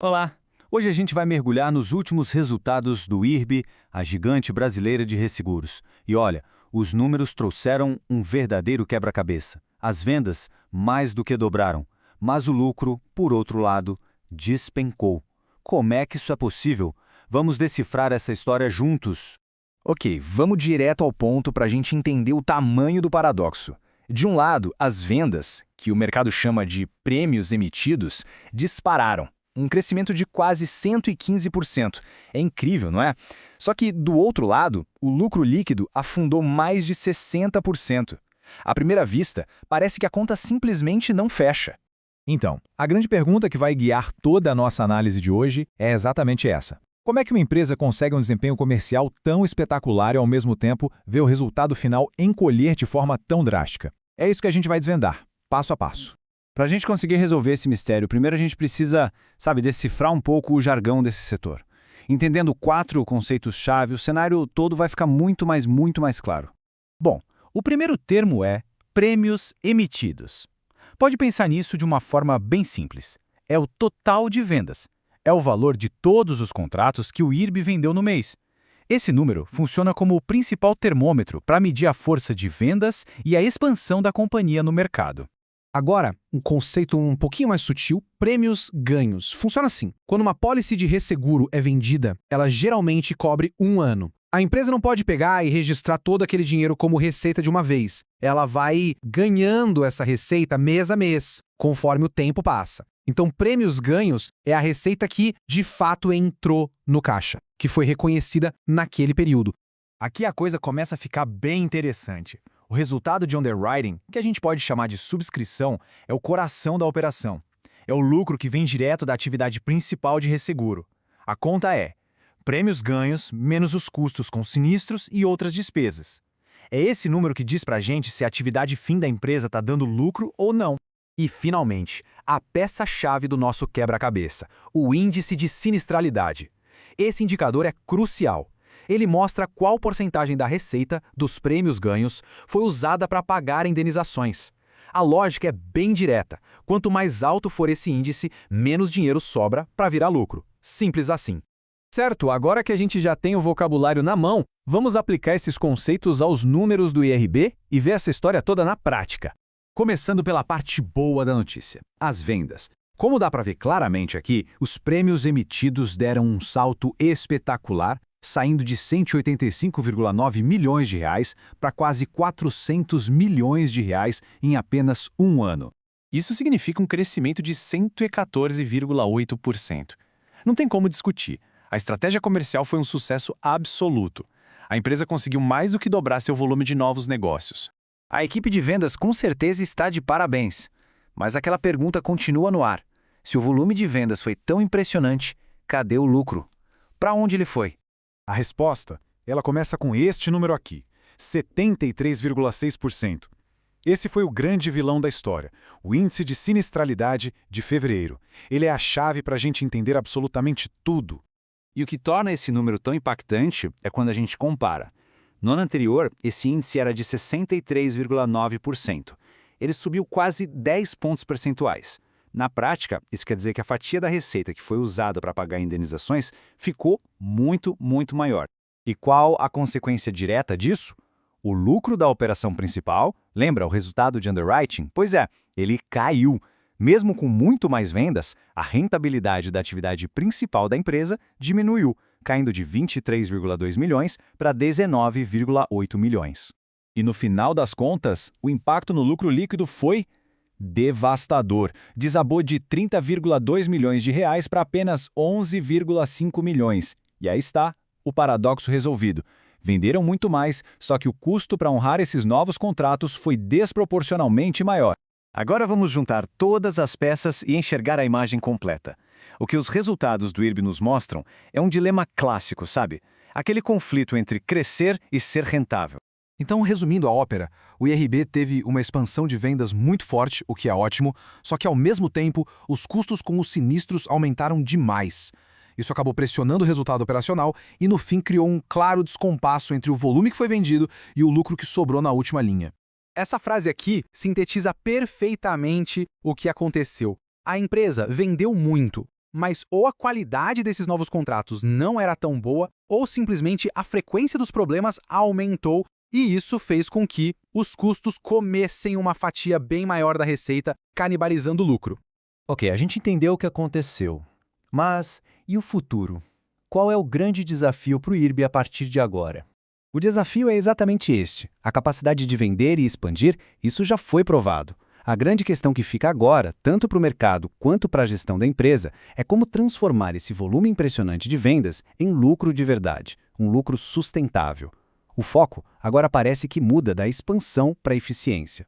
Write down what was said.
Olá! Hoje a gente vai mergulhar nos últimos resultados do IRB, a gigante brasileira de resseguros. E olha, os números trouxeram um verdadeiro quebra-cabeça. As vendas mais do que dobraram, mas o lucro, por outro lado, despencou. Como é que isso é possível? Vamos decifrar essa história juntos. Ok, vamos direto ao ponto para a gente entender o tamanho do paradoxo. De um lado, as vendas, que o mercado chama de prêmios emitidos, dispararam. Um crescimento de quase 115%. É incrível, não é? Só que, do outro lado, o lucro líquido afundou mais de 60%. À primeira vista, parece que a conta simplesmente não fecha. Então, a grande pergunta que vai guiar toda a nossa análise de hoje é exatamente essa. Como é que uma empresa consegue um desempenho comercial tão espetacular e, ao mesmo tempo, ver o resultado final encolher de forma tão drástica? É isso que a gente vai desvendar, passo a passo. Para a gente conseguir resolver esse mistério, primeiro a gente precisa, decifrar um pouco o jargão desse setor. Entendendo 4 conceitos-chave, o cenário todo vai ficar muito mais claro. Bom, o primeiro termo é prêmios emitidos. Pode pensar nisso de uma forma bem simples. É o total de vendas. É o valor de todos os contratos que o IRB vendeu no mês. Esse número funciona como o principal termômetro para medir a força de vendas e a expansão da companhia no mercado. Agora, um conceito um pouquinho mais sutil, prêmios-ganhos. Funciona assim. Quando uma pólice de resseguro é vendida, ela geralmente cobre um ano. A empresa não pode pegar e registrar todo aquele dinheiro como receita de uma vez. Ela vai ganhando essa receita mês a mês, conforme o tempo passa. Então, prêmios-ganhos é a receita que, de fato, entrou no caixa, que foi reconhecida naquele período. Aqui a coisa começa a ficar bem interessante. O resultado de underwriting, que a gente pode chamar de subscrição, é o coração da operação. É o lucro que vem direto da atividade principal de resseguro. A conta é prêmios ganhos menos os custos com sinistros e outras despesas. É esse número que diz pra gente se a atividade fim da empresa está dando lucro ou não. E, finalmente, a peça-chave do nosso quebra-cabeça, o índice de sinistralidade. Esse indicador é crucial. Ele mostra qual porcentagem da receita dos prêmios ganhos foi usada para pagar indenizações. A lógica é bem direta. Quanto mais alto for esse índice, menos dinheiro sobra para virar lucro. Simples assim. Certo, agora que a gente já tem o vocabulário na mão, vamos aplicar esses conceitos aos números do IRB e ver essa história toda na prática. Começando pela parte boa da notícia, as vendas. Como dá para ver claramente aqui, os prêmios emitidos deram um salto espetacular, saindo de 185,9 milhões de reais para quase 400 milhões de reais em apenas um ano. Isso significa um crescimento de 114,8%. Não tem como discutir. A estratégia comercial foi um sucesso absoluto. A empresa conseguiu mais do que dobrar seu volume de novos negócios. A equipe de vendas com certeza está de parabéns. Mas aquela pergunta continua no ar. Se o volume de vendas foi tão impressionante, cadê o lucro? Para onde ele foi? A resposta, ela começa com este número aqui, 73,6%. Esse foi o grande vilão da história, o índice de sinistralidade de fevereiro. Ele é a chave para a gente entender absolutamente tudo. E o que torna esse número tão impactante é quando a gente compara. No ano anterior, esse índice era de 63,9%. Ele subiu quase 10 pontos percentuais. Na prática, isso quer dizer que a fatia da receita que foi usada para pagar indenizações ficou muito maior. E qual a consequência direta disso? O lucro da operação principal, lembra o resultado de underwriting? Pois é, ele caiu. Mesmo com muito mais vendas, a rentabilidade da atividade principal da empresa diminuiu, caindo de 23,2 milhões para 19,8 milhões. E no final das contas, o impacto no lucro líquido foi devastador. Desabou de 30,2 milhões de reais para apenas 11,5 milhões. E aí está o paradoxo resolvido. Venderam muito mais, só que o custo para honrar esses novos contratos foi desproporcionalmente maior. Agora vamos juntar todas as peças e enxergar a imagem completa. O que os resultados do IRB nos mostram é um dilema clássico, sabe? Aquele conflito entre crescer e ser rentável. Então, resumindo a ópera, o IRB teve uma expansão de vendas muito forte, o que é ótimo, só que ao mesmo tempo, os custos com os sinistros aumentaram demais. Isso acabou pressionando o resultado operacional e, no fim, criou um claro descompasso entre o volume que foi vendido e o lucro que sobrou na última linha. Essa frase aqui sintetiza perfeitamente o que aconteceu. A empresa vendeu muito, Mas ou a qualidade desses novos contratos não era tão boa, ou simplesmente a frequência dos problemas aumentou, e isso fez com que os custos comessem uma fatia bem maior da receita, canibalizando o lucro. Ok, a gente entendeu o que aconteceu. Mas e o futuro? Qual é o grande desafio para o IRB a partir de agora? O desafio é exatamente este. A capacidade de vender e expandir, isso já foi provado. A grande questão que fica agora, tanto para o mercado quanto para a gestão da empresa, é como transformar esse volume impressionante de vendas em lucro de verdade, um lucro sustentável. O foco agora parece que muda da expansão para a eficiência.